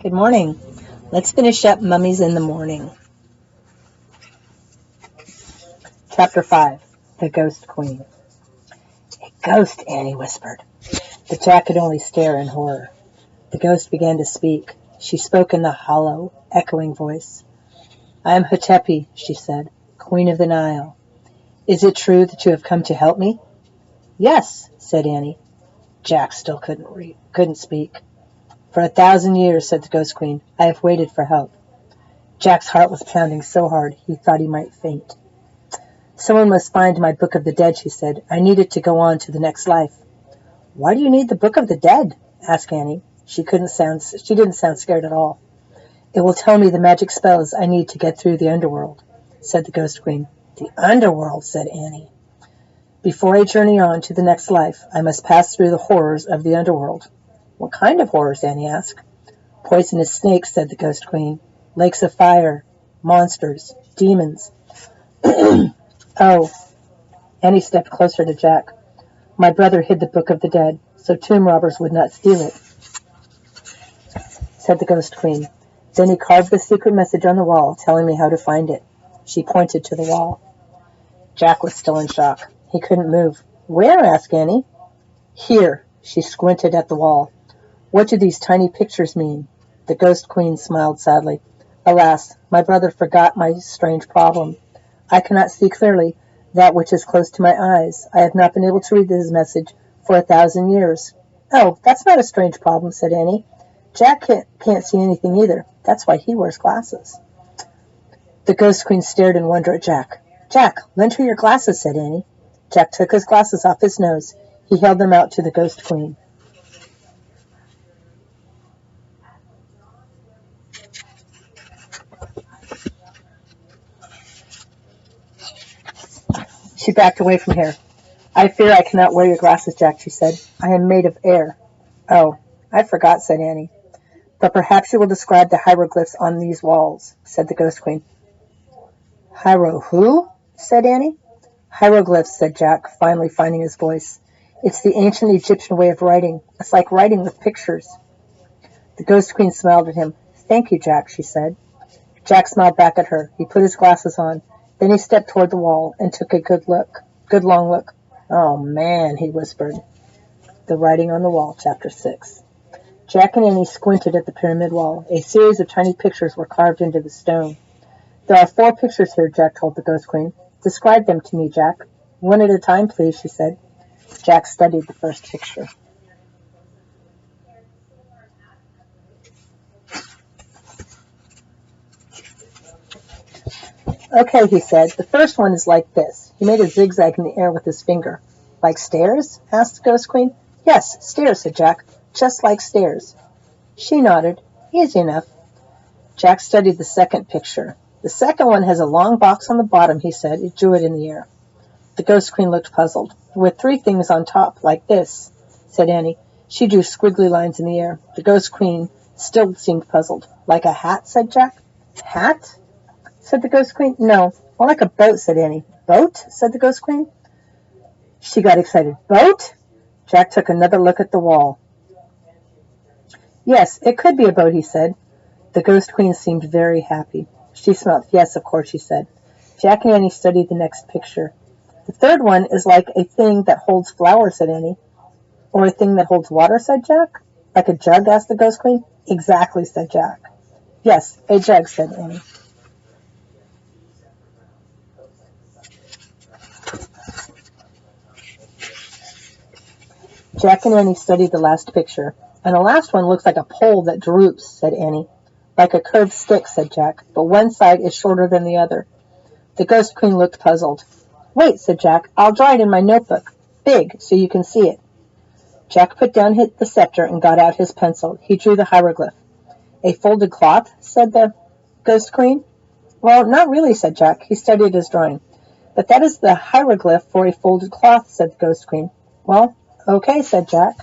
Good morning. Let's finish up Mummies in the Morning. Chapter 5. The Ghost Queen. A ghost, Annie whispered. But Jack could only stare in horror. The ghost began to speak. She spoke in the hollow, echoing voice. I am Hotepi, she said, Queen of the Nile. Is it true that you have come to help me? Yes, said Annie. Jack still couldn't speak. For 1,000 years, said the Ghost Queen, I have waited for help. Jack's heart was pounding so hard he thought he might faint. Someone must find my Book of the Dead, she said. I need it to go on to the next life. Why do you need the Book of the Dead? Asked Annie. She didn't sound scared at all. It will tell me the magic spells I need to get through the underworld, said the Ghost Queen. The underworld, said Annie. Before I journey on to the next life, I must pass through the horrors of the underworld. What kind of horrors? Annie asked. Poisonous snakes, said the Ghost Queen. Lakes of fire, monsters, demons. Oh, Annie stepped closer to Jack. My brother hid the Book of the Dead, so tomb robbers would not steal it, said the Ghost Queen. Then he carved the secret message on the wall, telling me how to find it. She pointed to the wall. Jack was still in shock. He couldn't move. Where? Asked Annie. Here. She squinted at the wall. What do these tiny pictures mean? The Ghost Queen smiled sadly. Alas, my brother forgot my strange problem. I cannot see clearly that which is close to my eyes. I have not been able to read his message for 1,000 years. Oh, that's not a strange problem, said Annie. Jack can't see anything either. That's why he wears glasses. The Ghost Queen stared in wonder at Jack. Jack, lend her your glasses, said Annie. Jack took his glasses off his nose. He held them out to the Ghost Queen. She backed away from here. I fear I cannot wear your glasses, Jack, she said. I am made of air. Oh, I forgot, said Annie. But perhaps you will describe the hieroglyphs on these walls, said the Ghost Queen. Who? Said Annie. Hieroglyphs, said Jack, finally finding his voice. It's the ancient Egyptian way of writing. It's like writing with pictures. The Ghost Queen smiled at him. Thank you, Jack, she said. Jack smiled back at her. He put his glasses on. Then he stepped toward the wall and took a good long look. Oh, man, he whispered. The Writing on the Wall, Chapter 6. Jack and Annie squinted at the pyramid wall. A series of tiny pictures were carved into the stone. There are 4 pictures here, Jack told the Ghost Queen. Describe them to me, Jack. One at a time, please, she said. Jack studied the first picture. Okay, he said. The first one is like this. He made a zigzag in the air with his finger. Like stairs? Asked the Ghost Queen. Yes, stairs, said Jack. Just like stairs. She nodded. Easy enough. Jack studied the second picture. The second one has a long box on the bottom, he said. It drew it in the air. The Ghost Queen looked puzzled. With 3 things on top, like this, said Annie. She drew squiggly lines in the air. The Ghost Queen still seemed puzzled. Like a hat, said Jack. Hat? Said the Ghost Queen. No, more like a boat, said Annie. Boat? Said the Ghost Queen. She got excited. Boat? Jack took another look at the wall. Yes, it could be a boat, he said. The Ghost Queen seemed very happy. She smiled. Yes, of course, she said. Jack and Annie studied the next picture. The third one is like a thing that holds flowers, said Annie. Or a thing that holds water, said Jack. Like a jug, asked the Ghost Queen. Exactly, said Jack. Yes, a jug, said Annie. Jack and Annie studied the last picture. And the last one looks like a pole that droops, said Annie. Like a curved stick, said Jack, but one side is shorter than the other. The Ghost Queen looked puzzled. Wait, said Jack, I'll draw it in my notebook. Big, so you can see it. Jack put down the scepter and got out his pencil. He drew the hieroglyph. A folded cloth, said the Ghost Queen. Well, not really, said Jack. He studied his drawing. But that is the hieroglyph for a folded cloth, said the Ghost Queen. Well, okay, said Jack.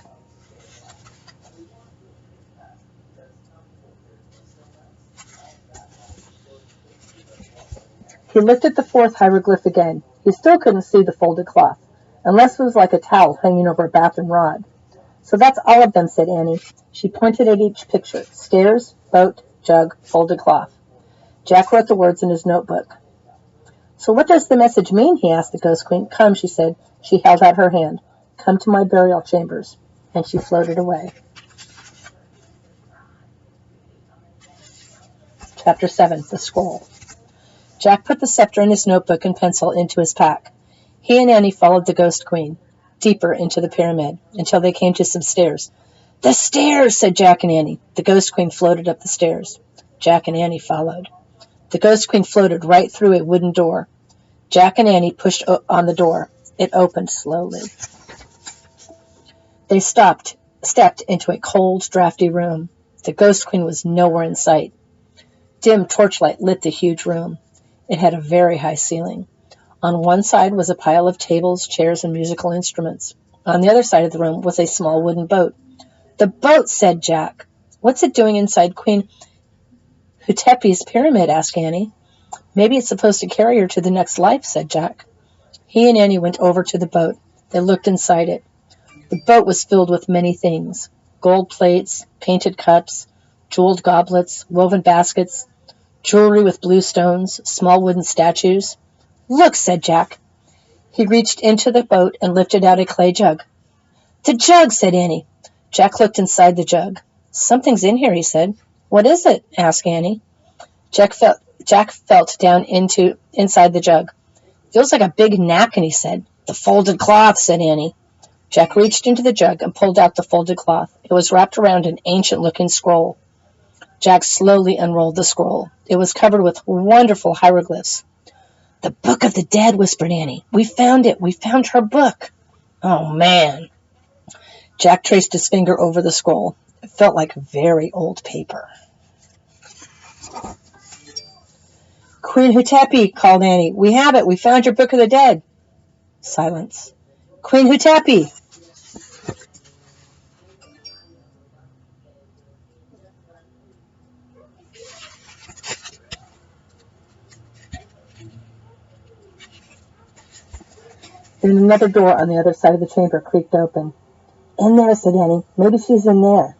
He looked at the 4th hieroglyph again. He still couldn't see the folded cloth, unless it was like a towel hanging over a bathroom rod. So that's all of them, said Annie. She pointed at each picture. Stairs, boat, jug, folded cloth. Jack wrote the words in his notebook. So what does the message mean? He asked the Ghost Queen. Come, she said. She held out her hand. Come to my burial chambers. And she floated away. Chapter 7. The Scroll. Jack put the scepter and his notebook and pencil into his pack. He and Annie followed the Ghost Queen, deeper into the pyramid, until they came to some stairs. The stairs, said Jack and Annie. The Ghost Queen floated up the stairs. Jack and Annie followed. The Ghost Queen floated right through a wooden door. Jack and Annie pushed on the door. It opened slowly. They stepped into a cold, drafty room. The Ghost Queen was nowhere in sight. Dim torchlight lit the huge room. It had a very high ceiling. On one side was a pile of tables, chairs, and musical instruments. On the other side of the room was a small wooden boat. The boat, said Jack. What's it doing inside Queen Hutepi's pyramid? Asked Annie. Maybe it's supposed to carry her to the next life, said Jack. He and Annie went over to the boat. They looked inside it. The boat was filled with many things. Gold plates, painted cups, jeweled goblets, woven baskets, jewelry with blue stones, small wooden statues. Look, said Jack. He reached into the boat and lifted out a clay jug. The jug, said Annie. Jack looked inside the jug. Something's in here, he said. What is it? Asked Annie. Jack felt down inside the jug. Feels like a big napkin, he said. The folded cloth, said Annie. Jack reached into the jug and pulled out the folded cloth. It was wrapped around an ancient-looking scroll. Jack slowly unrolled the scroll. It was covered with wonderful hieroglyphs. The Book of the Dead, whispered Annie. We found it. We found her book. Oh, man. Jack traced his finger over the scroll. It felt like very old paper. Queen Hutepi, called Annie. We have it. We found your Book of the Dead. Silence. Queen Hutepi. Then another door on the other side of the chamber creaked open. In there, said Annie. Maybe she's in there.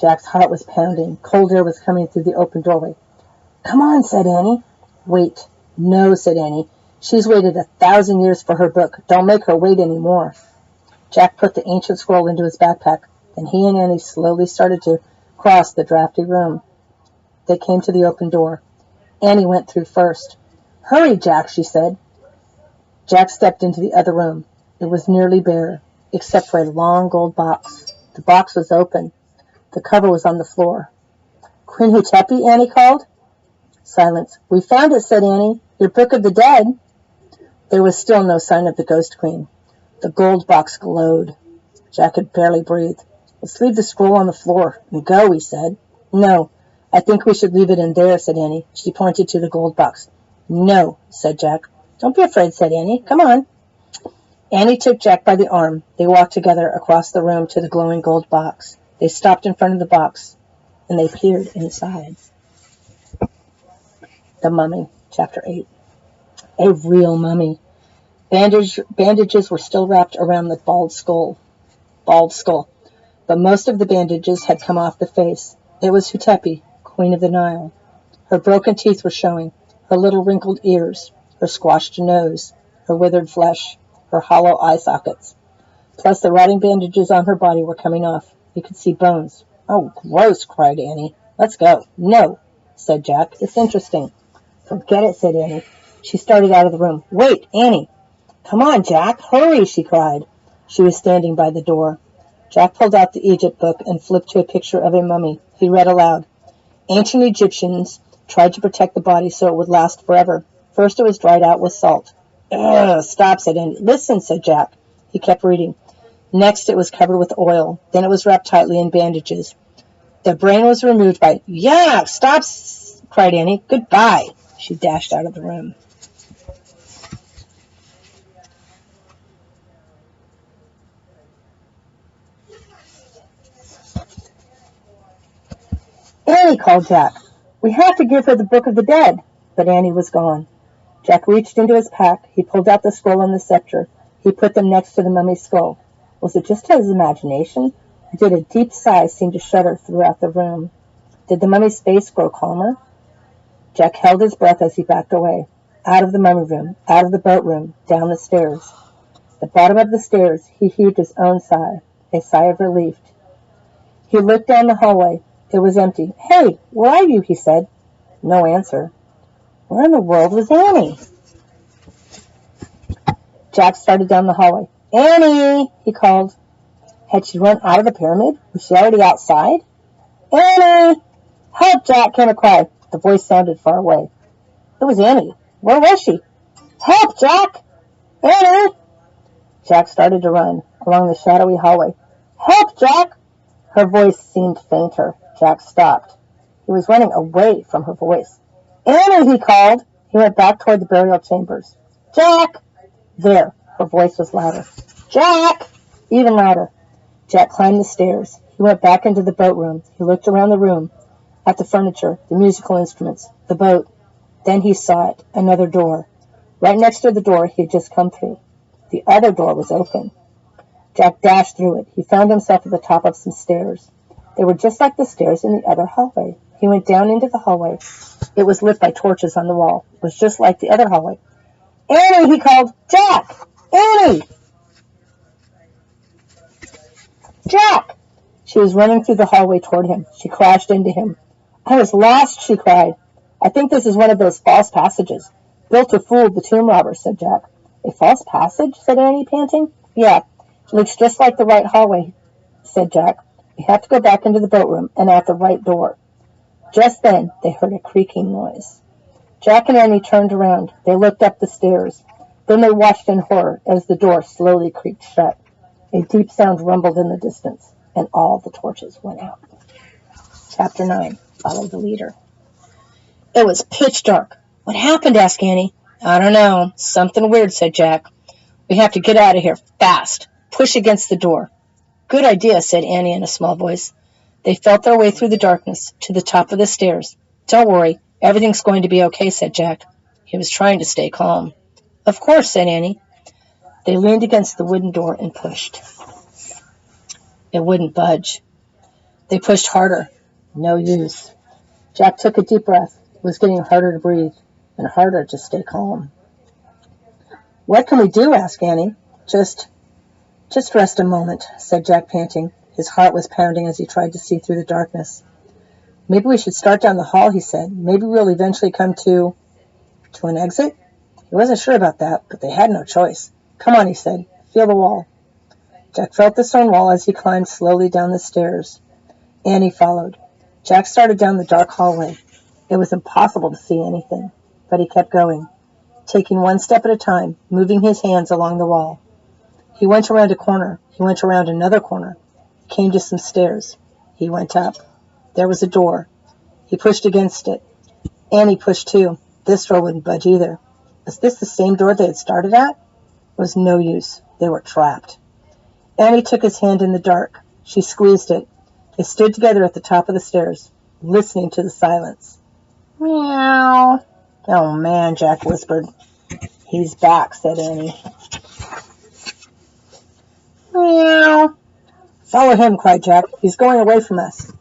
Jack's heart was pounding. Cold air was coming through the open doorway. Come on, said Annie. Wait. No, said Annie. She's waited 1,000 years for her book. Don't make her wait any more. Jack put the ancient scroll into his backpack. Then he and Annie slowly started to cross the drafty room. They came to the open door. Annie went through first. Hurry, Jack, she said. Jack stepped into the other room. It was nearly bare, except for a long gold box. The box was open. The cover was on the floor. Queen Hutepi, Annie called. Silence. We found it, said Annie. Your Book of the Dead. There was still no sign of the Ghost Queen. The gold box glowed. Jack could barely breathe. Let's leave the scroll on the floor and go, he said. No, I think we should leave it in there, said Annie. She pointed to the gold box. No, said Jack. Don't be afraid, said Annie. Come on. Annie took Jack by the arm. They walked together across the room to the glowing gold box. They stopped in front of the box, and they peered inside. The Mummy, Chapter 8. A real mummy. Bandages were still wrapped around the bald skull. But most of the bandages had come off the face. It was Hutepi, Queen of the Nile. Her broken teeth were showing, her little wrinkled ears, her squashed nose, her withered flesh, her hollow eye sockets. Plus the rotting bandages on her body were coming off. You could see bones. Oh, gross, cried Annie. Let's go. No, said Jack. It's interesting. Forget it, said Annie. She started out of the room. Wait, Annie. Come on, Jack. Hurry, she cried. She was standing by the door. Jack pulled out the Egypt book and flipped to a picture of a mummy. He read aloud. Ancient Egyptians tried to protect the body so it would last forever. First it was dried out with salt. Ugh, stop, said Annie. Listen, said Jack. He kept reading. Next it was covered with oil. Then it was wrapped tightly in bandages. The brain was removed by... Yeah, stop, cried Annie. Goodbye. She dashed out of the room. Annie, called Jack. We have to give her the Book of the Dead. But Annie was gone. Jack reached into his pack. He pulled out the scroll and the scepter. He put them next to the mummy's skull. Was it just his imagination? Or did a deep sigh seem to shudder throughout the room? Did the mummy's face grow calmer? Jack held his breath as he backed away. Out of the mummy room, out of the boat room, down the stairs. The bottom of the stairs, he heaved his own sigh, a sigh of relief. He looked down the hallway. It was empty. "Hey, where are you?" he said. No answer. Where in the world was Annie? Jack started down the hallway. "Annie!" he called. Had she run out of the pyramid? Was she already outside? "Annie! Help, Jack!" came a cry. The voice sounded far away. It was Annie. Where was she? "Help, Jack! Annie!" Jack started to run along the shadowy hallway. "Help, Jack!" Her voice seemed fainter. Jack stopped. He was running away from her voice. "Annie!" he called. He went back toward the burial chambers. "Jack!" There, her voice was louder. "Jack!" Even louder. Jack climbed the stairs. He went back into the boat room. He looked around the room, at the furniture, the musical instruments, the boat. Then he saw it, another door. Right next to the door he had just come through. The other door was open. Jack dashed through it. He found himself at the top of some stairs. They were just like the stairs in the other hallway. He went down into the hallway. It was lit by torches on the wall. It was just like the other hallway. "Annie!" he called. "Jack! Annie! Jack!" She was running through the hallway toward him. She crashed into him. "I was lost," she cried. "I think this is one of those false passages. Built to fool the tomb robbers," said Jack. "A false passage?" said Annie, panting. "Yeah, it looks just like the right hallway," said Jack. "We have to go back into the boat room and out the right door." Just then they heard a creaking noise. Jack and Annie turned around. They looked up the stairs. Then they watched in horror as the door slowly creaked shut. A deep sound rumbled in the distance, and all the torches went out. Chapter 9. Follow the leader. It was pitch dark. "What happened?" asked Annie. "I don't know. Something weird," said Jack. "We have to get out of here, fast. Push against the door." "Good idea," said Annie in a small voice. They felt their way through the darkness to the top of the stairs. "Don't worry, everything's going to be okay," said Jack. He was trying to stay calm. "Of course," said Annie. They leaned against the wooden door and pushed. It wouldn't budge. They pushed harder. No use. Jack took a deep breath. It was getting harder to breathe and harder to stay calm. "What can we do?" asked Annie. Just rest a moment," said Jack, panting. His heart was pounding as he tried to see through the darkness. "Maybe we should start down the hall," he said. "Maybe we'll eventually come to an exit?" He wasn't sure about that, but they had no choice. "Come on," he said. "Feel the wall." Jack felt the stone wall as he climbed slowly down the stairs. Annie followed. Jack started down the dark hallway. It was impossible to see anything, but he kept going, taking one step at a time, moving his hands along the wall. He went around a corner. He went around another corner. He came to some stairs. He went up. There was a door. He pushed against it. Annie pushed too. This door wouldn't budge either. Was this the same door they had started at? It was no use. They were trapped. Annie took his hand in the dark. She squeezed it. They stood together at the top of the stairs, listening to the silence. "Meow." "Oh, man," Jack whispered. "He's back," said Annie. "Meow." "Follow him," cried Jack. "He's going away from us."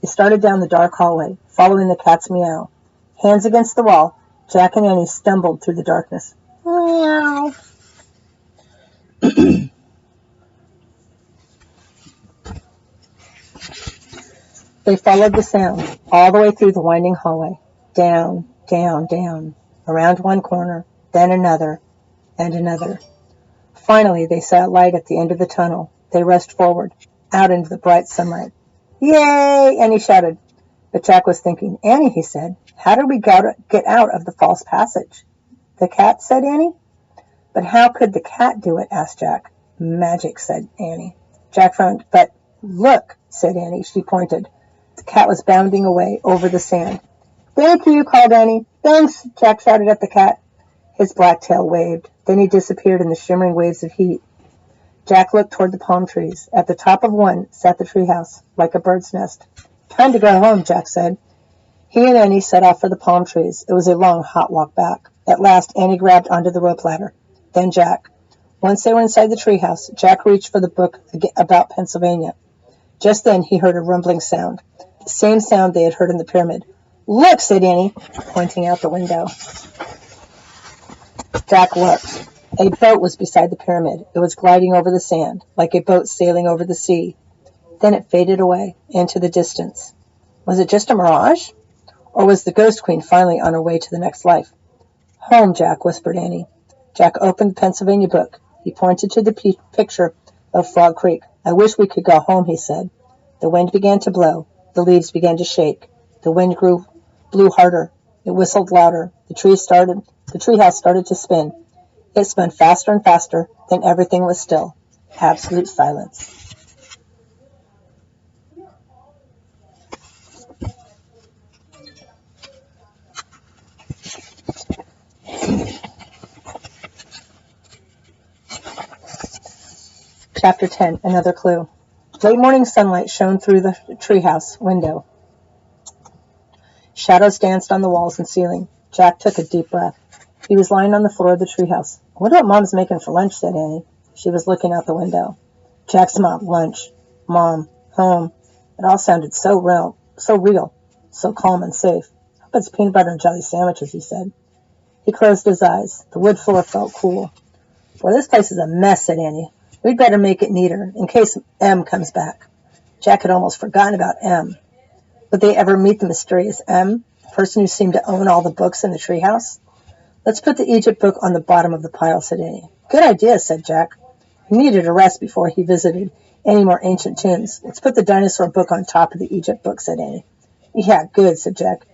They started down the dark hallway, following the cat's meow. Hands against the wall, Jack and Annie stumbled through the darkness. "Meow." They followed the sound all the way through the winding hallway. Down, down, down. Around one corner, then another, and another. Finally, they saw a light at the end of the tunnel. They rushed forward, out into the bright sunlight. "Yay!" Annie shouted. But Jack was thinking. "Annie," he said, "how did we get out of the false passage?" "The cat," said Annie. "But how could the cat do it?" asked Jack. "Magic," said Annie. Jack frowned. "But look," said Annie. She pointed. The cat was bounding away over the sand. "Thank you," called Annie. "Thanks," Jack shouted at the cat. His black tail waved. Then he disappeared in the shimmering waves of heat. Jack looked toward the palm trees. At the top of one sat the treehouse, like a bird's nest. "Time to go home," Jack said. He and Annie set off for the palm trees. It was a long, hot walk back. At last, Annie grabbed onto the rope ladder. Then Jack. Once they were inside the treehouse, Jack reached for the book about Pennsylvania. Just then he heard a rumbling sound. the same sound they had heard in the pyramid. "Look," said Annie, pointing out the window. Jack looked. A boat was beside the pyramid. It was gliding over the sand, like a boat sailing over the sea. Then it faded away, into the distance. Was it just a mirage? Or was the Ghost Queen finally on her way to the next life? "Home, Jack," whispered Annie. Jack opened the Pennsylvania book. He pointed to the picture of Frog Creek. "I wish we could go home," he said. The wind began to blow. The leaves began to shake. The wind blew harder. It whistled louder. The treehouse started to spin. It spun faster and faster. Then everything was still. Absolute silence. Chapter 10. Another clue. Late morning sunlight shone through the treehouse window. Shadows danced on the walls and ceiling. Jack took a deep breath. He was lying on the floor of the treehouse. "I wonder what Mom's making for lunch," said Annie. She was looking out the window. Jack's mom, lunch, Mom, home. It all sounded so real, so calm and safe. "I hope it's peanut butter and jelly sandwiches," he said. He closed his eyes. The wood floor felt cool. "Boy, this place is a mess," said Annie. "We'd better make it neater, in case M comes back." Jack had almost forgotten about M. Would they ever meet the mysterious M, the person who seemed to own all the books in the treehouse? "Let's put the Egypt book on the bottom of the pile," said Annie. "Good idea," said Jack. He needed a rest before he visited any more ancient tombs. "Let's put the dinosaur book on top of the Egypt book," said Annie. "Yeah, good," said Jack.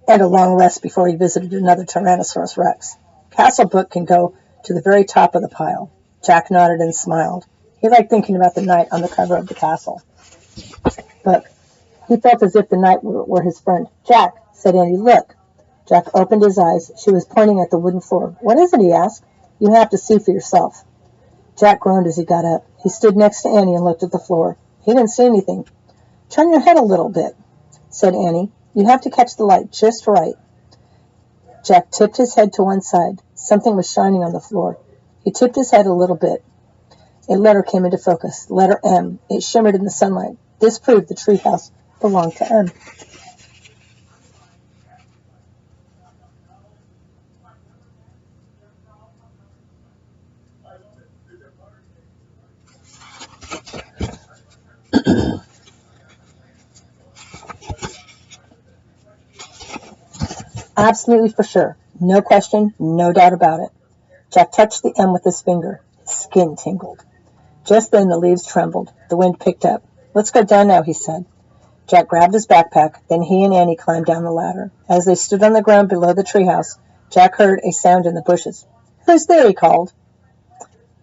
And a long rest before he visited another Tyrannosaurus Rex. "Castle book can go to the very top of the pile." Jack nodded and smiled. He liked thinking about the knight on the cover of the castle book. He felt as if the knight were his friend. "Jack," said Annie, "look." Jack opened his eyes. She was pointing at the wooden floor. "What is it?" he asked. "You have to see for yourself." Jack groaned as he got up. He stood next to Annie and looked at the floor. He didn't see anything. "Turn your head a little bit," said Annie. "You have to catch the light just right." Jack tipped his head to one side. Something was shining on the floor. He tipped his head a little bit. A letter came into focus. Letter M. It shimmered in the sunlight. This proved the treehouse belonged to M. Absolutely for sure. No question, no doubt about it. Jack touched the M with his finger. His skin tingled. Just then the leaves trembled. The wind picked up. "Let's go down now," he said. Jack grabbed his backpack. Then he and Annie climbed down the ladder. As they stood on the ground below the treehouse, Jack heard a sound in the bushes. "Who's there?" he called.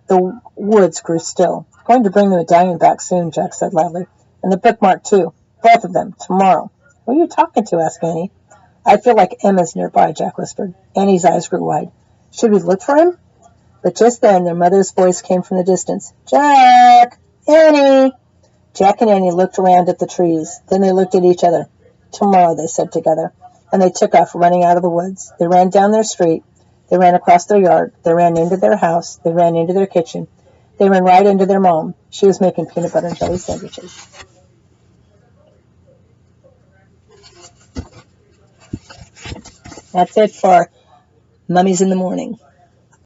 The woods grew still. "Going to bring the medallion back soon," Jack said loudly. "And the bookmark, too. Both of them. Tomorrow." "Who are you talking to?" asked Annie. "I feel like Emma's nearby," Jack whispered. Annie's eyes grew wide. "Should we look for him?" But just then their mother's voice came from the distance. "Jack! Annie!" Jack and Annie looked around at the trees. Then they looked at each other. "Tomorrow," they said together. And they took off, running out of the woods. They ran down their street. They ran across their yard. They ran into their house. They ran into their kitchen. They ran right into their mom. She was making peanut butter and jelly sandwiches. That's it for Mummies in the Morning.